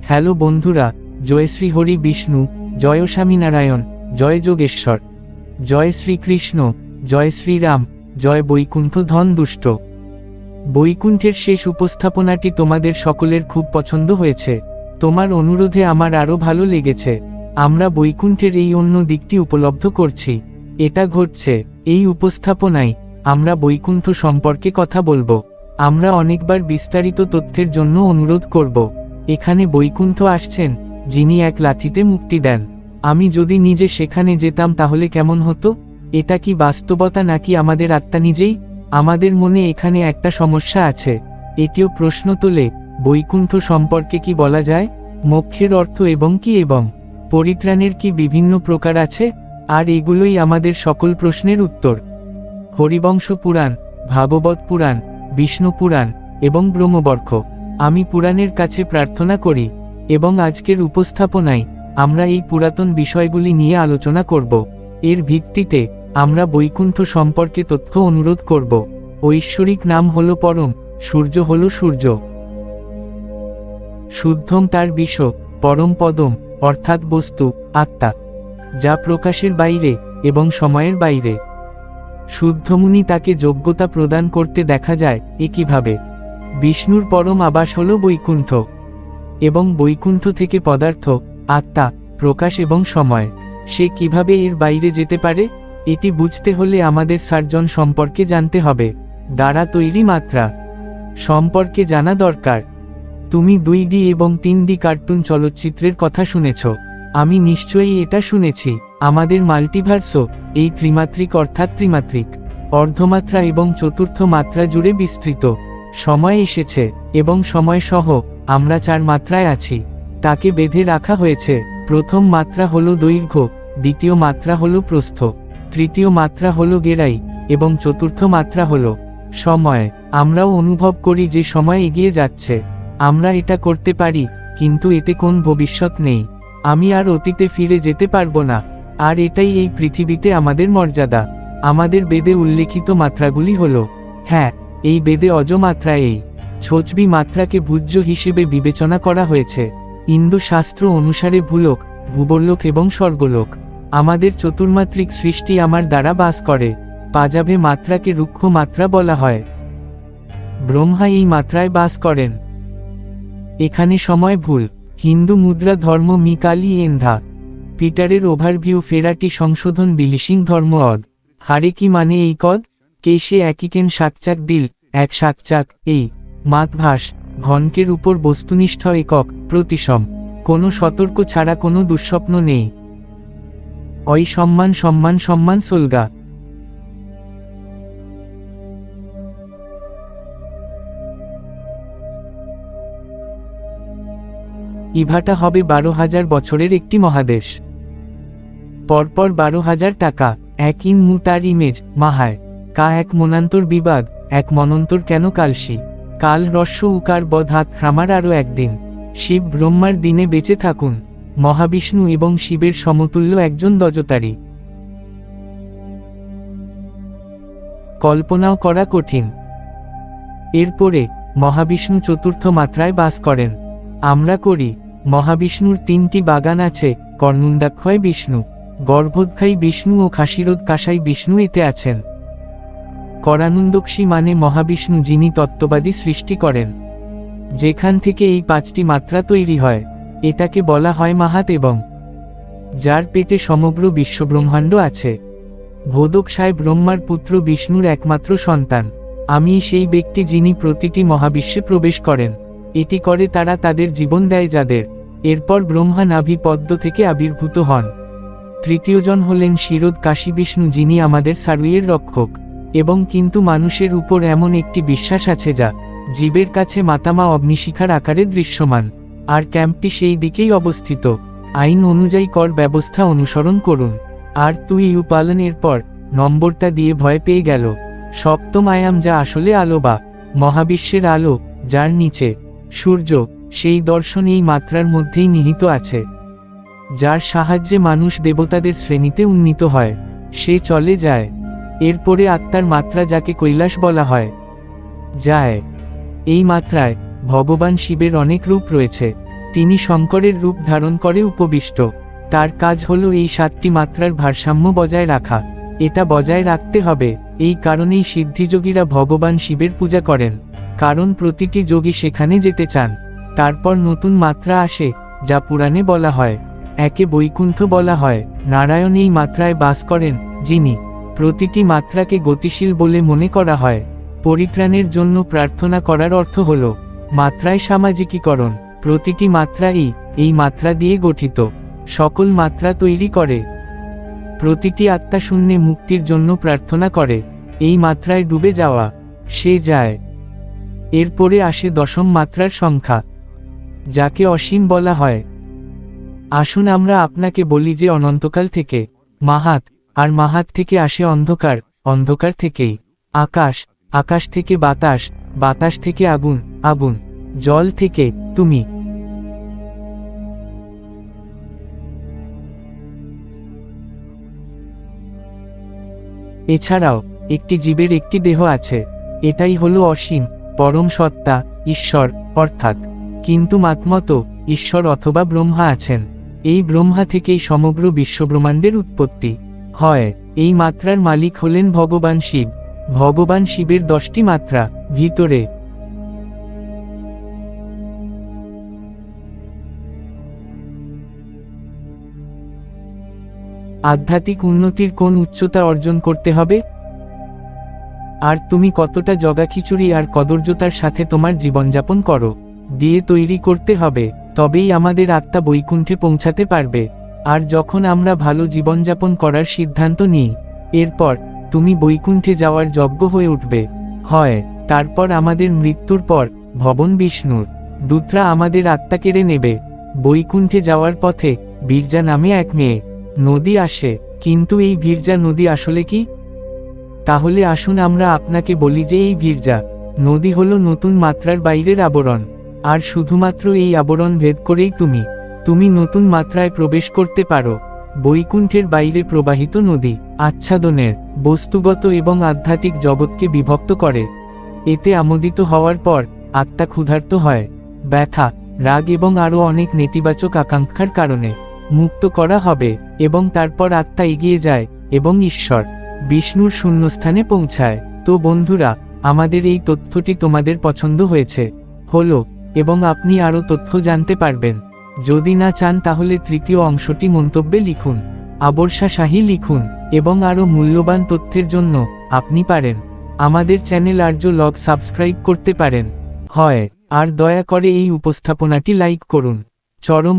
Hello বন্ধুরা, জয় শ্রী হরি বিষ্ণু, জয় স্বামীনারায়ণ, জয় যোগেশ্বর, জয় শ্রীকৃষ্ণ, জয় শ্রীরাম, জয় বৈকুণ্ঠ ধন দুষ্ট। বৈকুণ্ঠের শেষ উপস্থাপনাটি তোমাদের সকলের খুব পছন্দ হয়েছে। তোমার অনুরোধে আমার আরও ভালো লেগেছে। আমরা বৈকুণ্ঠের এই অন্য দিকটি উপলব্ধ করছি। এটা ঘটছে এই উপস্থাপনায় আমরা বৈকুণ্ঠ সম্পর্কে কথা বলবো। আমরা অনেকবার বিস্তারিত তথ্যের জন্য অনুরোধ করব। এখানে বৈকুণ্ঠ আসছেন যিনি এক লাথিতে মুক্তি দেন। আমি যদি নিজে সেখানে যেতাম তাহলে কেমন হতো? এটা কি বাস্তবতা নাকি আমাদের আত্মা নিজেই? আমাদের মনে এখানে একটা সমস্যা আছে। এটিও প্রশ্ন তোলে, বৈকুণ্ঠ সম্পর্কে কি বলা যায়? মোক্ষের অর্থ এবং কি এবং পরিত্রাণের কি বিভিন্ন প্রকার আছে? আর এগুলোই আমাদের সকল প্রশ্নের উত্তর। হরিবংশ পুরাণ, ভাগবত পুরাণ, বিষ্ণু পুরাণ এবং ব্রহ্মবর্ষ, আমি পুরাণের কাছে প্রার্থনা করি এবং আজকের উপস্থাপনায় আমরা এই পুরাতন বিষয়গুলি নিয়ে আলোচনা করব। এর ভিত্তিতে আমরা বৈকুণ্ঠ সম্পর্কে তথ্য অনুরোধ করব। ঐশ্বরিক নাম হল পরম, সূর্য হল সূর্য, শুদ্ধম তার বিষ, পরম পদম অর্থাৎ বস্তু, আত্মা, যা প্রকাশের বাইরে এবং সময়ের বাইরে। শুদ্ধমুনি তাকে যোগ্যতা প্রদান করতে দেখা যায় একইভাবে। বিষ্ণুর পরম আবাস হল বৈকুণ্ঠ, এবং বৈকুণ্ঠ থেকে পদার্থ, আত্মা, প্রকাশ এবং সময়। সে কিভাবে এর বাইরে যেতে পারে? এটি বুঝতে হলে আমাদের সার্জন সম্পর্কে জানতে হবে। দ্বারা তৈরি মাত্রা সম্পর্কে জানা দরকার। তুমি 2D এবং 3D কার্টুন চলচ্চিত্রের কথা শুনেছ। আমি নিশ্চয়ই এটা শুনেছি। আমাদের মাল্টিভার্সও এই ত্রিমাত্রিক অর্থাৎ ত্রিমাত্রিক, অর্ধমাত্রা এবং চতুর্থ মাত্রা জুড়ে বিস্তৃত। সময় এসেছে এবং সময় সহ আমরা 4 মাত্রায় আছি। তাকে বেঁধে রাখা হয়েছে। প্রথম মাত্রা হলো দৈর্ঘ্য, দ্বিতীয় মাত্রা হলো প্রস্থ, তৃতীয় মাত্রা হলো গেরাই এবং চতুর্থ মাত্রা হলো সময়। আমরাও অনুভব করি যে সময় এগিয়ে যাচ্ছে। আমরা এটা করতে পারি, কিন্তু এতে কোন ভবিষ্যৎ নেই। আমি আর অতীতে ফিরে যেতে পারবো না। আর এটাই এই পৃথিবীতে আমাদের মর্যাদা। আমাদের বেদে উল্লেখিত মাত্রাগুলি হলো, হ্যাঁ, এই বেদে অজমাত্রা এই ছোচবি মাত্রাকে ভূজ্য হিসেবে বিবেচনা করা হয়েছে। হিন্দু শাস্ত্র অনুসারে ভূলোক, ভূবরলোক এবং স্বর্গলোক। আমাদের চতুর্মাত্রিক সৃষ্টি আমার দ্বারা বাস করে। পাজাবে মাত্রাকে রুক্ষ মাত্রা বলা হয়। ব্রহ্মা এই মাত্রায় বাস করেন। এখানে সময় ভুল। হিন্দু মুদ্রা ধর্ম মিকালি এন্ধা পিটারের ওভারভিউ ফেরাটি সংশোধন বিলিসিং ধর্ম অদ হারে কি মানে এই কদ কে সে একইকেন শাকচাক দিল এক শাকচাক এই মাতভাস ঘনকের উপর বস্তুনিষ্ঠ একক প্রতিসম। কোনো সতর্ক ছাড়া কোনো দুঃস্বপ্ন নেই। অই সম্মান সম্মান সম্মান সোলগা। ইভাটা হবে 12,000 বছরের একটি মহাদেশ। পরপর 12,000 টাকা। এক ইন মু তার ইমেজ মাহায় কা এক মনান্তর বিবাদ এক মনন্তর কেন কালসি কাল রস্য উকার বধ হাত হ্রামার আরও একদিন। শিব ব্রহ্মার দিনে বেঁচে থাকুন। মহাবিষ্ণু এবং শিবের সমতুল্য একজন দজতারি। কল্পনাও করা কঠিন। এরপরে মহাবিষ্ণু চতুর্থ মাত্রায় বাস করেন। আমরা করি। মহাবিষ্ণুর 3টি বাগান আছে। কর্ণুন্দাক্ষয় বিষ্ণু, গর্ভোদ্ধায়ী বিষ্ণু ও খাসিরোদ কাসাই বিষ্ণু এতে আছেন। করানুন্দক্ষী মানে মহাবিষ্ণু, যিনি তত্ত্ববাদী সৃষ্টি করেন, যেখান থেকে এই 5টি মাত্রা তৈরি হয়। এটাকে বলা হয় মাহাত, এবং যার পেটে সমগ্র বিশ্বব্রহ্মাণ্ড আছে। ভোদকসায় ব্রহ্মার পুত্র বিষ্ণুর একমাত্র সন্তান। আমি সেই ব্যক্তি যিনি প্রতিটি মহাবিশ্বে প্রবেশ করেন। এটি করে তারা তাদের জীবন দেয় যাদের। এরপর ব্রহ্মা নাভি পদ্ম থেকে আবির্ভূত হন। তৃতীয়জন হলেন শিরোদ কাশী বিষ্ণু, যিনি আমাদের সারুইয়ের রক্ষক। এবং কিন্তু মানুষের উপর এমন একটি বিশ্বাস আছে যা জীবের কাছে মাতামা অগ্নিশিখার আকারে দৃশ্যমান। আর ক্যাম্পটি সেই দিকেই অবস্থিত। আইন অনুযায়ী কর ব্যবস্থা অনুসরণ করুন। আর তুই ইউ পালনের পর নম্বরটা দিয়ে ভয় পেয়ে গেল। সপ্তম আয়াম, যা আসলে আলো বা মহাবিশ্বের আলো, যার নিচে সূর্য, সেই দর্শন এই মাত্রার মধ্যেই নিহিত আছে, যার সাহায্যে মানুষ দেবতাদের শ্রেণীতে উন্নীত হয়। সে চলে যায়। এরপরে আত্মার মাত্রা, যাকে কৈলাস বলা হয়, যায়। এই মাত্রায় ভগবান শিবের অনেক রূপ রয়েছে। তিনি শঙ্করের রূপ ধারণ করে উপবিষ্ট। তার কাজ হলো এই 7টি মাত্রার ভারসাম্য বজায় রাখা। এটা বজায় রাখতে হবে, এই কারণেই সিদ্ধিযোগীরা ভগবান শিবের পূজা করেন, কারণ প্রতিটি যোগী সেখানে যেতে চান। তারপর নতুন মাত্রা আসে, যা পুরাণে বলা হয়, একে বৈকুণ্ঠ বলা হয়। নারায়ণ এই মাত্রায় বাস করেন, যিনি প্রতিটি মাত্রাকে গতিশীল বলে মনে করা হয়। পরিত্রাণের জন্য প্রার্থনা করার অর্থ হল মাত্রায় সামাজিকীকরণ। প্রতিটি মাত্রাই এই মাত্রা দিয়ে গঠিত, সকল মাত্রা তৈরি করে। প্রতিটি আত্মা শূন্যে মুক্তির জন্য প্রার্থনা করে, এই মাত্রায় ডুবে যাওয়া সে যায়। এরপরে আসে দশম মাত্রার সংখ্যা, যাকে অসীম বলা হয়। আসুন আমরা আপনাকে বলি যে অনন্তকাল থেকে মাহাত, আর মাহাত থেকে আসে অন্ধকার, অন্ধকার থেকেই আকাশ, আকাশ থেকে বাতাস, বাতাস থেকে আগুন, আগুন, জল থেকে তুমি। এছাড়াও একটি জীবের একটি দেহ আছে, এটাই হলো অসীম পরম সত্তা, ঈশ্বর অর্থাৎ। কিন্তু মাত্মত ঈশ্বর অথবা ব্রহ্মা আছেন। এই ব্রহ্মা থেকেই সমগ্র বিশ্বব্রহ্মাণ্ডের উৎপত্তি হয়। এই মাত্রার মালিক হলেন ভগবান শিব। ভগবান শিবের 10টি মাত্রা ভিতরে। আধ্যাত্মিক উন্নতির কোন উচ্চতা অর্জন করতে হবে, আর তুমি কতটা জগাখিচুড়ি আর কদর্যতার সাথে তোমার জীবনযাপন করো দিয়ে তৈরি করতে হবে, তবেই আমাদের আত্মা বৈকুণ্ঠে পৌঁছাতে পারবে। আর যখন আমরা ভালো জীবনযাপন করার সিদ্ধান্ত নিই, এরপর তুমি বৈকুণ্ঠে যাওয়ার যোগ্য হয়ে উঠবে। হয় তারপর আমাদের মৃত্যুর পর ভবন বিষ্ণুর দূতরা আমাদের আত্মা কেড়ে নেবে। বৈকুণ্ঠে যাওয়ার পথে বিরজা নামে এক মেয়ে নদী আসে, কিন্তু এই বিরজা নদী আসলে কি? তাহলে আসুন আমরা আপনাকে বলি যে এই বিরজা নদী হলো নতুন মাত্রার বাইরের আবরণ, আর শুধুমাত্র এই আবরণ ভেদ করেই তুমি নতুন মাত্রায় প্রবেশ করতে পারো। বৈকুণ্ঠের বাইরে প্রবাহিত নদী আচ্ছাদনের, বস্তুগত এবং আধ্যাত্মিক জগৎকে বিভক্ত করে। এতে আমোদিত হওয়ার পর আত্মা ক্ষুধার্ত হয়, ব্যথা, রাগ এবং আরও অনেক নেতিবাচক আকাঙ্ক্ষার কারণে মুক্ত করা হবে, এবং তারপর আত্মা এগিয়ে যায় এবং ঈশ্বর বিষ্ণুর শূন্যস্থানে পৌঁছায়। তো বন্ধুরা, আমাদের এই তথ্যটি তোমাদের পছন্দ হয়েছে হলো, এবং আপনি আরও তথ্য জানতে পারবেন। যদি না চান তাহলে তৃতীয় অংশটি মন্তব্যে লিখুন, আবর্ষা শাহী লিখুন, এবং আরও মূল্যবান তথ্যের জন্য আপনি পারেন আমাদের চ্যানেল আর্য লগ সাবস্ক্রাইব করতে পারেন। হয় আর দয়া করে এই উপস্থাপনাটি লাইক করুন। চরম